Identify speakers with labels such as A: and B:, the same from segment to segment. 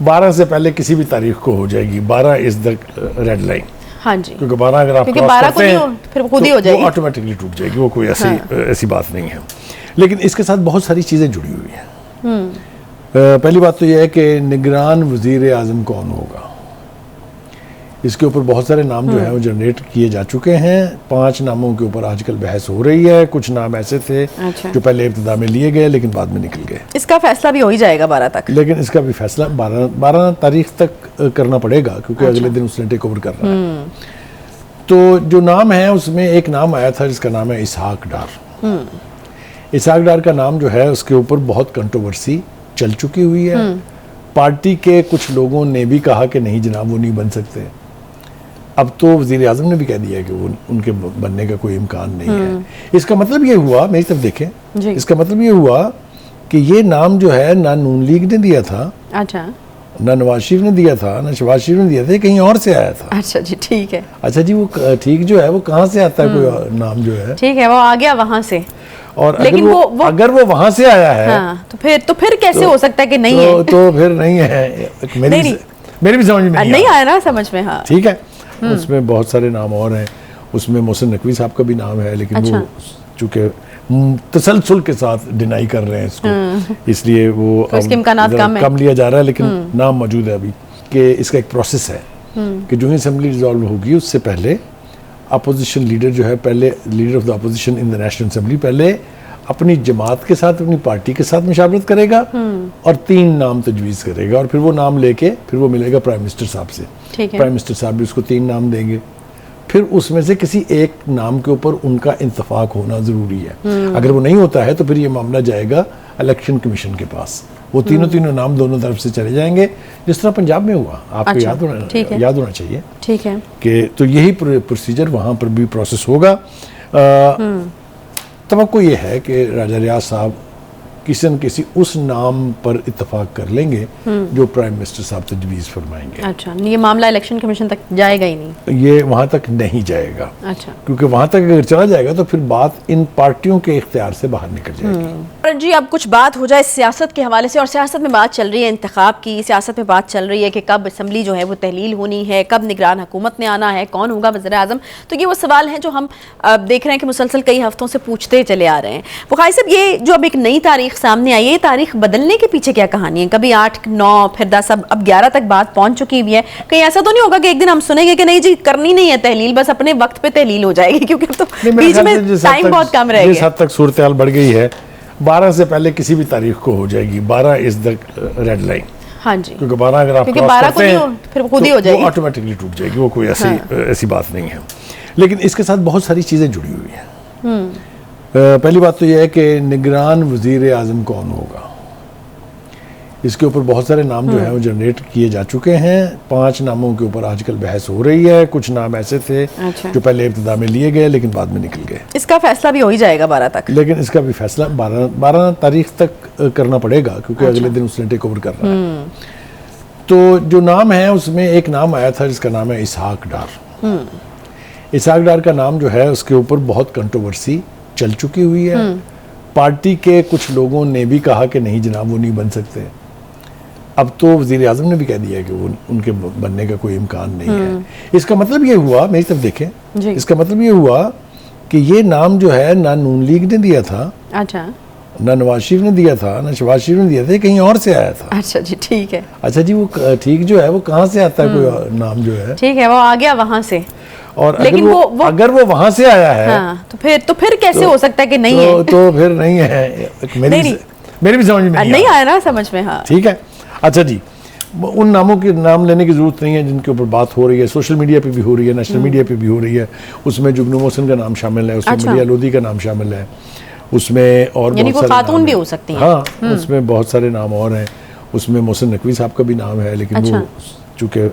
A: 12 से पहले किसी भी तारीख को हो जाएगी। 12 इज द रेड लाइन।
B: हाँ जी,
A: क्योंकि 12 अगर आप
B: क्योंकि
A: क्रॉस
B: 12
A: करते हैं
B: फिर खुद ही हो जाएगी,
A: वो ऑटोमेटिकली टूट जाएगी। वो कोई ऐसी बात नहीं है। लेकिन इसके साथ बहुत सारी चीज़ें जुड़ी हुई हैं। पहली बात तो यह है कि निगरान वजीर आज़म कौन होगा, इसके ऊपर बहुत सारे नाम जो हैं वो जनरेट किए जा चुके हैं। 5 नामों के ऊपर आजकल बहस हो रही है। कुछ नाम ऐसे थे जो पहले इब्तिदा में लिए गए लेकिन बाद में निकल गए।
B: इसका फैसला भी हो ही जाएगा 12 तक,
A: लेकिन इसका भी फैसला 12 तारीख तक करना पड़ेगा, क्योंकि अगले दिन उसने टेक ओवर करना है। तो जो नाम है उसमें एक नाम आया था जिसका नाम है इसहाक डार। इसहाक डार का नाम जो है उसके ऊपर बहुत कंट्रोवर्सी चल चुकी हुई है। पार्टी के कुछ लोगों ने भी कहा कि नहीं जनाब वो नहीं बन सकते। अब तो वज़ीर आज़म ने भी कह दिया कि वो उनके बनने का कोई इम्कान नहीं है। इसका मतलब ये हुआ, मेरी तरफ देखें, इसका मतलब ये हुआ कि ये नाम जो है ना नून लीग ने दिया था,
B: अच्छा,
A: ना नवाज शरीफ ने दिया था, ना शहबाज शरीफ ने दिया था, कहीं और से आया था।
B: अच्छा जी, ठीक है।
A: अच्छा जी, वो ठीक जो है वो कहाँ से आता है, कोई नाम जो है,
B: ठीक है, वो आ गया वहां से।
A: और
B: लेकिन
A: अगर वो वहां से आया है,
B: हाँ, तो फिर कैसे हो सकता है कि नहीं है?
A: तो फिर नहीं है। मेरी भी समझ में
B: नहीं आया ना समझ में। हाँ,
A: ठीक है। उसमें बहुत सारे नाम और हैं। उसमें मोहसिन नकवी साहब का भी नाम है, लेकिन वो चूंकि तसलसल के साथ डिनाई कर रहे हैं इसको, इसलिए वो कम लिया जा रहा है। लेकिन नाम मौजूद है अभी कि इसका एक प्रोसेस है कि जो ही असेंबली रिजॉल्व होगी उससे पहले अपोजिशन लीडर जो है, पहले leader of the opposition in the national assembly पहले अपनी जमात के साथ, अपनी पार्टी के साथ मुशावरत करेगा और 3 नाम तजवीज़ करेगा, और फिर वो नाम लेके फिर वो मिलेगा प्राइम मिनिस्टर साहब से। प्राइम मिनिस्टर साहब भी उसको 3 नाम देंगे। फिर उसमें से किसी एक नाम के ऊपर उनका इत्तेफाक होना ज़रूरी है। अगर वो नहीं होता है तो फिर ये मामला जाएगा इलेक्शन कमीशन के पास। वो तीनों नाम दोनों तरफ से चले जाएंगे, जिस तरह पंजाब में हुआ। आपको याद होना चाहिए, ठीक है, कि तो यही प्रोसीजर वहाँ पर भी प्रोसेस होगा। तवक्को ये है कि राजा रियाज साहब किसी न किसी उस नाम पर इत्तेफाक कर लेंगे जो प्राइम मिनिस्टर साहब तजवीज़ फरमाएंगे।
B: अच्छा, ये मामला इलेक्शन कमीशन तक जाएगा ही नहीं? ये
A: वहाँ तक नहीं जाएगा।
B: अच्छा,
A: क्योंकि वहाँ तक अगर चला जाएगा तो फिर बात इन पार्टियों के इख्तियार से बाहर निकल जाएगी।
B: जी, अब कुछ बात हो जाए सियासत के हवाले से, और सियासत में बात चल रही है इंतखाब की। सियासत में बात चल रही है कि कब असम्बली जो है वो तहलील होनी है, कब निगरान हुकूमत ने आना है, कौन होगा वज़ीर आज़म। तो ये वो सवाल हैं जो हम देख रहे हैं कि मुसलसल कई हफ्तों से पूछते चले आ रहे हैं। बुखारी साहब, ये जो अब एक नई तारीख सामने आई है, तारीख बदलने के पीछे क्या कहानी है? कभी 8, 9, फिर 10, अब 11 तक बात पहुंच चुकी हुई है। कहीं ऐसा तो नहीं होगा कि एक दिन हम सुनेंगे कि नहीं जी करनी नहीं है तहलील, बस अपने वक्त पे तहलील हो जाएगी? क्योंकि अब तो बीच में टाइम बहुत कम रहेगा।
A: जिस हद तक सूरत हाल बढ़ गई है, 12 से पहले किसी भी तारीख को हो जाएगी। 12 इज द रेड लाइन।
B: हाँ जी,
A: क्योंकि 12 अगर आप क्रॉस करते हैं
B: फिर खुद ही हो जाएगी,
A: वो ऑटोमेटिकली टूट जाएगी। वो कोई ऐसी बात नहीं है। लेकिन इसके साथ बहुत सारी चीजें जुड़ी हुई हैं। पहली बात तो यह है कि निगरान वजीर आज़म कौन होगा, इसके ऊपर बहुत सारे नाम जो हैं वो जनरेट किए जा चुके हैं। 5 नामों के ऊपर आजकल बहस हो रही है। कुछ नाम ऐसे थे जो पहले इब्तिदा में लिए गए लेकिन बाद में निकल गए।
B: इसका फैसला भी हो ही जाएगा 12 तक।
A: लेकिन इसका भी फैसला 12 तारीख तक करना पड़ेगा, क्योंकि अगले दिन उसने टेक ओवर करना है। तो जो नाम है उसमें एक नाम आया था जिसका नाम है इसहाक डार। इसहाक डार का नाम जो है उसके ऊपर बहुत कंट्रोवर्सी चल चुकी हुई है। पार्टी के कुछ लोगों ने भी कहा कि नहीं जनाब वो नहीं बन सकते। अब तो वज़ीर आज़म ने भी कह दिया कि वो उनके बनने का कोई इम्कान नहीं है। इसका मतलब ये हुआ, मेरी तरफ देखें, इसका मतलब ये हुआ कि ये नाम जो है ना नून लीग ने दिया था,
B: अच्छा,
A: ना नवाज शरीफ ने दिया था, ना शहबाज शरीफ ने दिया था, कहीं और से आया था।
B: अच्छा जी, ठीक है।
A: अच्छा जी, वो ठीक जो है वो कहाँ से आता है, कोई नाम जो है,
B: ठीक है, वो आ गया वहां से।
A: और लेकिन अगर वो वहां से आया है,
B: हाँ, तो फिर कैसे हो सकता है कि नहीं है?
A: तो फिर नहीं है। मेरी भी समझ में
B: नहीं आया ना समझ में। हाँ,
A: ठीक है। अच्छा जी, उन नामों के नाम लेने की जरूरत नहीं है जिनके ऊपर बात हो रही है। सोशल मीडिया पे भी हो रही है, नेशनल मीडिया पे भी हो रही है। उसमें जुगनू मोहसिन का नाम शामिल है, उसमें मलिया लोधी का नाम शामिल है, उसमें और
B: बहुत सारे खातून भी हो सकती हैं।
A: हाँ, उसमें बहुत सारे नाम और हैं। उसमें मोहसिन नकवी साहब का भी नाम है, लेकिन वो चूंकि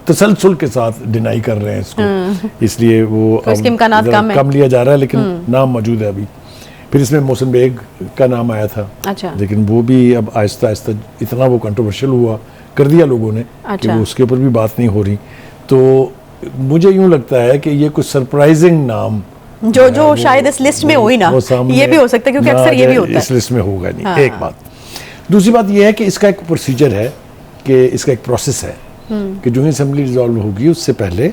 A: तसलसल के साथ डिनाई कर रहे हैं इसको, इसलिए वो कम लिया जा रहा है। लेकिन नाम मौजूद है अभी। फिर इसमें मोहसिन बेग का नाम आया था।
B: अच्छा,
A: लेकिन वो भी अब आहिस्ता आहिस्ता इतना वो कंट्रोवर्शियल हुआ कर दिया लोगों ने कि वो उसके ऊपर भी बात नहीं हो रही। तो मुझे यूं लगता है कि ये कुछ सरप्राइजिंग नाम
B: जो शायद इस लिस्ट में हो ही ना, ये भी हो सकता है, क्योंकि अक्सर ये भी होता है।
A: इस लिस्ट में होगा नहीं। एक बात। दूसरी बात ये है कि इसका एक प्रोसीजर है कि इसका एक प्रोसेस है कि जो ही असम्बली डिसॉल्व होगी उससे पहले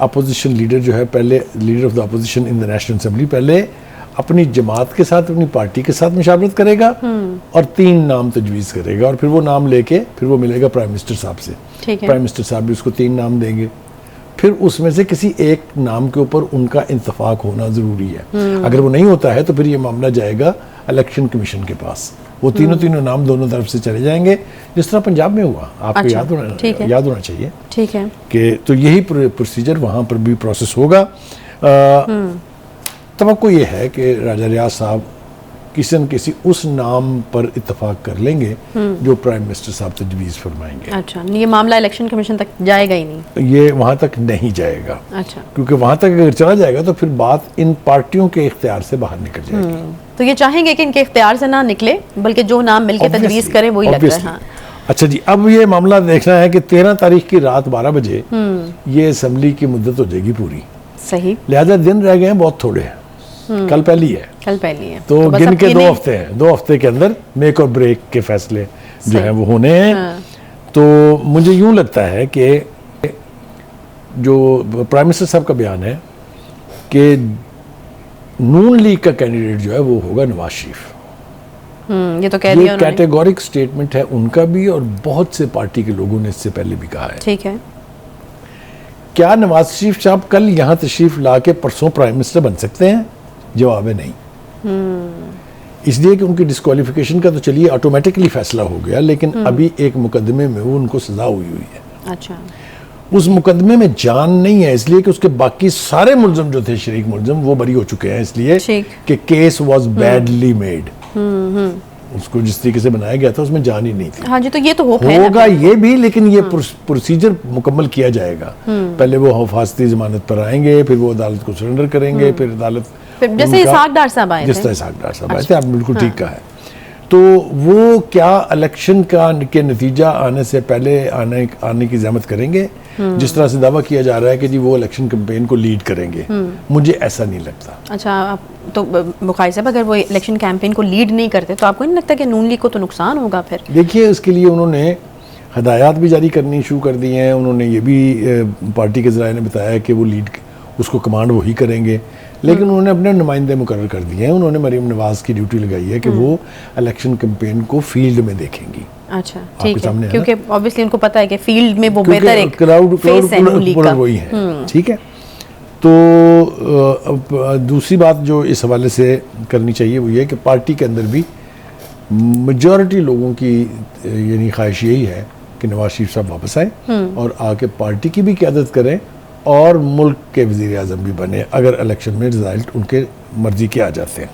A: अपोजिशन लीडर जो है, पहले leader of the opposition in the national assembly पहले अपनी जमात के साथ, अपनी पार्टी के साथ मुशावरत करेगा और 3 नाम तजवीज़ करेगा और फिर वो नाम लेके फिर वो मिलेगा प्राइम मिनिस्टर साहब से। प्राइम मिनिस्टर साहब भी उसको 3 नाम देंगे, फिर उसमें से किसी एक नाम के ऊपर उनका इत्तेफाक होना ज़रूरी है। अगर वो नहीं होता है तो फिर ये मामला जाएगा इलेक्शन कमीशन के पास, वो तीनों नाम दोनों तरफ से चले जाएंगे, जिस तरह पंजाब में हुआ। आपको याद होना चाहिए।
B: ठीक है
A: कि तो यही प्रोसीजर वहाँ पर भी प्रोसेस होगा। तवक्को ये है कि राजा रियाज साहब किसी न किसी उस नाम पर इत्तेफाक कर लेंगे जो प्राइम मिनिस्टर साहब तजवीज़ फरमाएंगे।
B: अच्छा, ये मामला इलेक्शन कमीशन तक जाएगा ही नहीं? ये
A: वहाँ तक नहीं जाएगा।
B: अच्छा,
A: क्योंकि वहाँ तक अगर चला जाएगा तो फिर बात इन पार्टियों के इख्तियार से बाहर निकल जाएगी।
B: तो ये चाहेंगे कि इनके इख्तियार से ना निकले, बल्कि जो नाम मिलकर तजवीज़ करे वही लग रहा है। हाँ।
A: अच्छा जी, अब ये मामला देखना है कि 13 तारीख की रात 12 बजे ये असम्बली की मुद्दत हो जाएगी पूरी।
B: सही,
A: लिहाजा दिन रह गए हैं बहुत थोड़े हैं। कल पहली है तो गिन के 2 हफ्ते हैं। 2 हफ्ते के अंदर मेक और ब्रेक के फैसले जो हैं वो होने हैं। हाँ। तो मुझे यूं लगता है कि जो प्राइम मिनिस्टर साहब का बयान है कि नून लीग का कैंडिडेट जो है वो होगा नवाज शरीफ।
B: ये तो कह दिया उन्होंने।
A: कैटेगोरिक स्टेटमेंट है उनका भी और बहुत से पार्टी के लोगों ने इससे पहले भी कहा है।
B: ठीक है,
A: क्या नवाज शरीफ साहब कल यहाँ तशरीफ ला के परसों प्राइम मिनिस्टर बन सकते हैं? जवाब है नहीं। इसलिए कि उनकी डिस्क्वालिफिकेशन का तो चलिए ऑटोमेटिकली फैसला हो गया, लेकिन अभी एक मुकदमे में वो उनको सजा हुई है।
B: अच्छा,
A: उस मुकदमे में जान नहीं है, इसलिए कि उसके बाकी सारे मुलजम जो थे, शरीक मुलजम, वो बरी हो चुके हैं, इसलिए कि केस वाज बैडली मेड। उसको जिस तरीके से बनाया गया था उसमें जान ही नहीं थी।
B: हाँ जी, तो ये तो
A: होगा ये भी, लेकिन ये प्रोसीजर मुकम्मल किया जाएगा। पहले वो हिफाजती जमानत पर आएंगे, फिर वो अदालत को सरेंडर करेंगे, फिर अदालत
B: जैसे इसहाक डार साहब आए
A: थे। आप बिल्कुल ठीक कहा है। तो वो क्या इलेक्शन के नतीजा आने से पहले आने की ज़हमत करेंगे? जिस तरह से दावा किया जा रहा है कि जी वो इलेक्शन कैंपेन को लीड करेंगे, मुझे ऐसा नहीं लगता।
B: अच्छा, तो बुखारी साहब अगर वो इलेक्शन कैंपेन को लीड नहीं करते तो आपको नहीं लगता कि नून लीग को तो नुकसान होगा? फिर
A: देखिए, उसके लिए उन्होंने हदायत भी जारी करनी शुरू कर दी हैं। उन्होंने ये भी पार्टी के ज़राए ने बताया कि वो लीड उसको कमांड वही करेंगे, लेकिन उन्होंने अपने नुमाइंदे मुकर्रर कर दिए हैं। उन्होंने मरीम नवाज की ड्यूटी लगाई है कि वो इलेक्शन कैंपेन को फील्ड में देखेंगी।
B: अच्छा, ठीक है, क्योंकि ऑब्वियसली उनको पता है कि फील्ड में वो बेहतर एक
A: क्राउड वही है। ठीक है, तो दूसरी बात जो इस हवाले से करनी चाहिए वो ये कि पार्टी के अंदर भी मेजॉरिटी लोगों की यानी ख्वाहिश यही है कि नवाज शरीफ साहब वापस आए और आके पार्टी की भी क़यादत करें और मुल्क के वज़ीर आज़म भी बने, अगर इलेक्शन में रिजल्ट उनके मर्जी के आ जाते हैं।